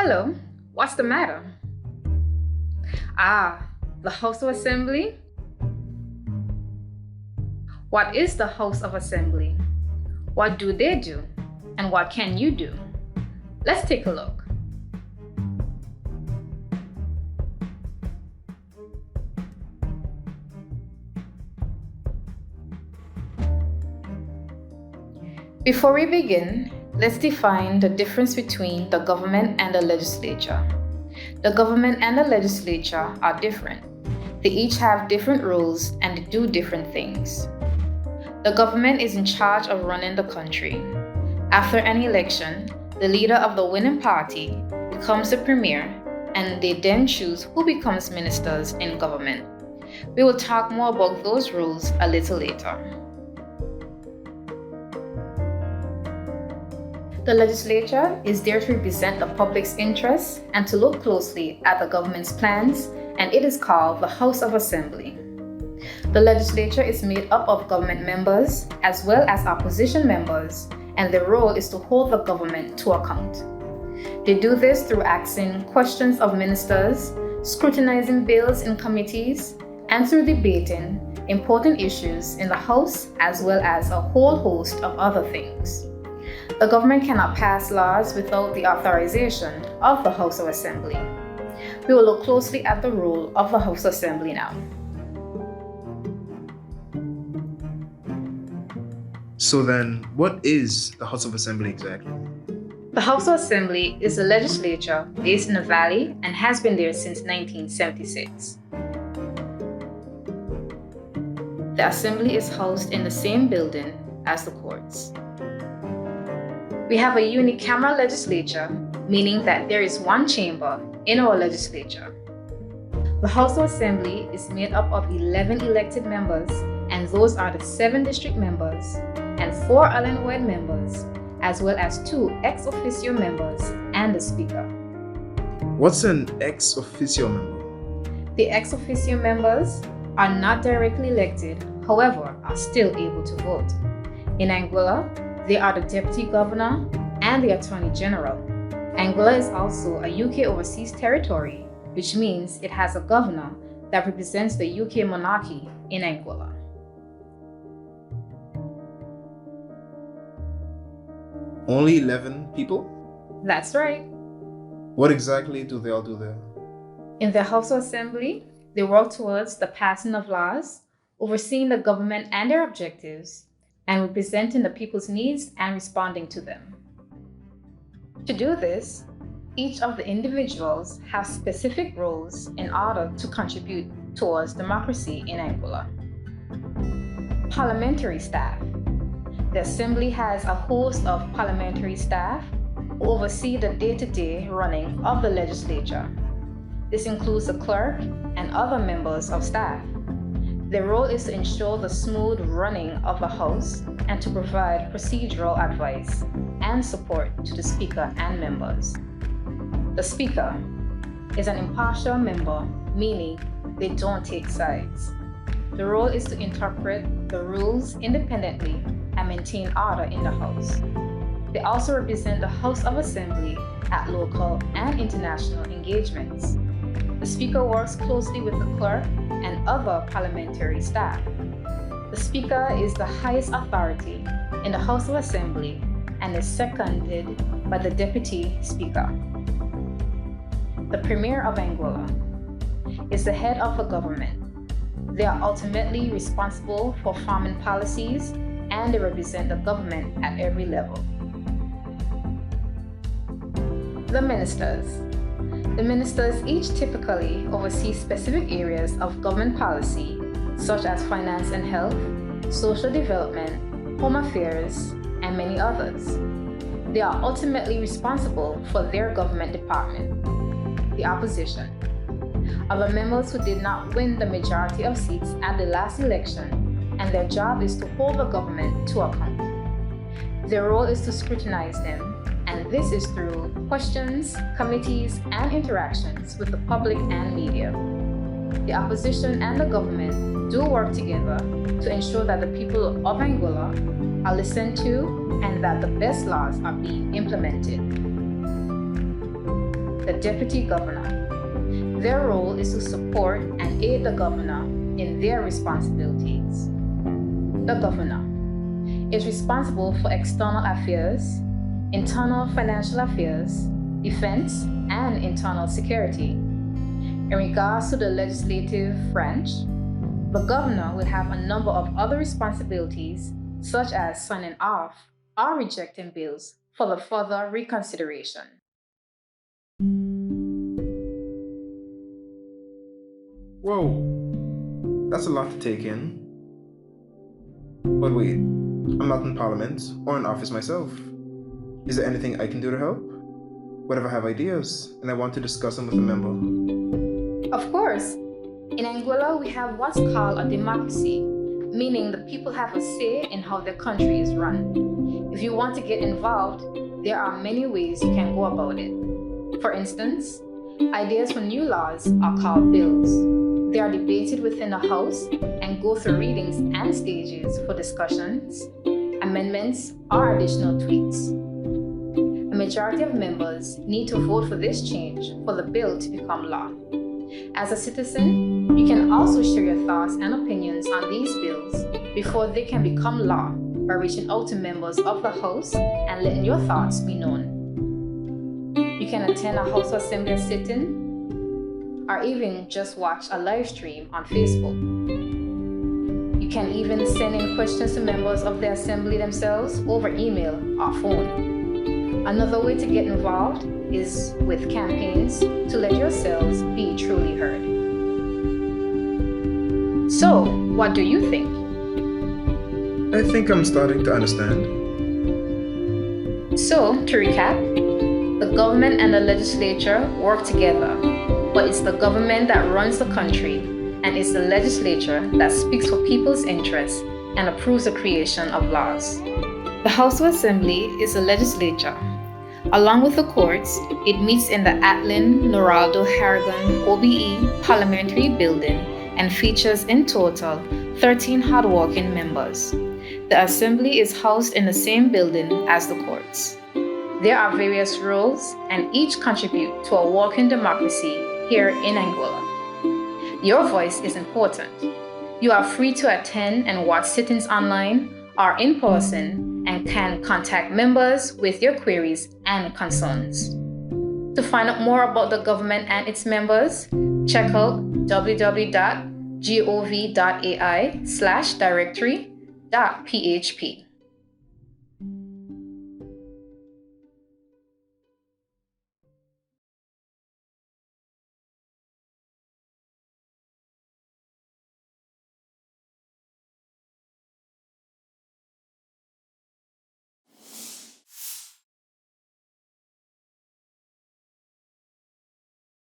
Hello, what's the matter? The House of Assembly? What is the House of Assembly? What do they do? And what can you do? Let's take a look. Before we begin, let's define the difference between the government and the legislature. The government and the legislature are different. They each have different roles and they do different things. The government is in charge of running the country. After an election, the leader of the winning party becomes the premier, and they then choose who becomes ministers in government. We will talk more about those roles a little later. The legislature is there to represent the public's interests and to look closely at the government's plans, and it is called the House of Assembly. The legislature is made up of government members as well as opposition members, and their role is to hold the government to account. They do this through asking questions of ministers, scrutinizing bills in committees, and through debating important issues in the House as well as a whole host of other things. The government cannot pass laws without the authorization of the House of Assembly. We will look closely at the role of the House of Assembly now. So then, what is the House of Assembly exactly? The House of Assembly is a legislature based in the Valley and has been there since 1976. The Assembly is housed in the same building as the courts. We have a unicameral legislature, meaning that there is one chamber in our legislature. The House of Assembly is made up of 11 elected members, and those are the 7 district members and 4 island-wide members, as well as 2 ex officio members and the Speaker. What's an ex officio member? The ex officio members are not directly elected, however, are still able to vote. In Anguilla, they are the Deputy Governor and the Attorney General. Anguilla is also a UK overseas territory, which means it has a governor that represents the UK monarchy in Anguilla. Only 11 people? That's right. What exactly do they all do there? In the House of Assembly, they work towards the passing of laws, overseeing the government and their objectives, and representing the people's needs and responding to them. To do this, each of the individuals have specific roles in order to contribute towards democracy in Anguilla. Parliamentary staff. The Assembly has a host of parliamentary staff who oversee the day-to-day running of the legislature. This includes the clerk and other members of staff. Their role is to ensure the smooth running of the House and to provide procedural advice and support to the Speaker and members. The Speaker is an impartial member, meaning they don't take sides. The role is to interpret the rules independently and maintain order in the House. They also represent the House of Assembly at local and international engagements. The Speaker works closely with the clerk and other parliamentary staff. The Speaker is the highest authority in the House of Assembly and is seconded by the Deputy Speaker. The Premier of Anguilla is the head of the government. They are ultimately responsible for farming policies and they represent the government at every level. The ministers. The ministers each typically oversee specific areas of government policy, such as finance and health, social development, home affairs, and many others. They are ultimately responsible for their government department. The opposition are the members who did not win the majority of seats at the last election, and their job is to hold the government to account. Their role is to scrutinize them, and this is through questions, committees, and interactions with the public and media. The opposition and the government do work together to ensure that the people of Anguilla are listened to and that the best laws are being implemented. the Deputy Governor. Their role is to support and aid the Governor in their responsibilities. The Governor is responsible for external affairs, internal financial affairs, defense, and internal security. In regards to the legislative branch, the Governor will have a number of other responsibilities, such as signing off or rejecting bills for the further reconsideration. Whoa, that's a lot to take in. But wait, I'm not in Parliament or in office myself. Is there anything I can do to help? What if I have ideas and I want to discuss them with a member? Of course. In Anguilla, we have what's called a democracy, meaning the people have a say in how their country is run. If you want to get involved, there are many ways you can go about it. For instance, ideas for new laws are called bills. They are debated within the House and go through readings and stages for discussions, amendments, or additional tweaks. A majority of members need to vote for this change for the bill to become law. As a citizen, you can also share your thoughts and opinions on these bills before they can become law by reaching out to members of the House and letting your thoughts be known. You can attend a House of Assembly sit-in or even just watch a live stream on Facebook. You can even send in questions to members of the Assembly themselves over email or phone. Another way to get involved is with campaigns to let yourselves be truly heard. So, what do you think? I think I'm starting to understand. So, to recap, the government and the legislature work together, but it's the government that runs the country, and it's the legislature that speaks for people's interests and approves the creation of laws. The House of Assembly is the legislature. Along with the courts, it meets in the Atlin Noraldo Harrigan OBE Parliamentary building and features in total 13 hardworking members. The Assembly is housed in the same building as the courts. There are various roles, and each contribute to a working democracy here in Anguilla. Your voice is important. You are free to attend and watch sit-ins online or in person and can contact members with your queries and concerns. To find out more about the government and its members, check out www.gov.ai/directory.php.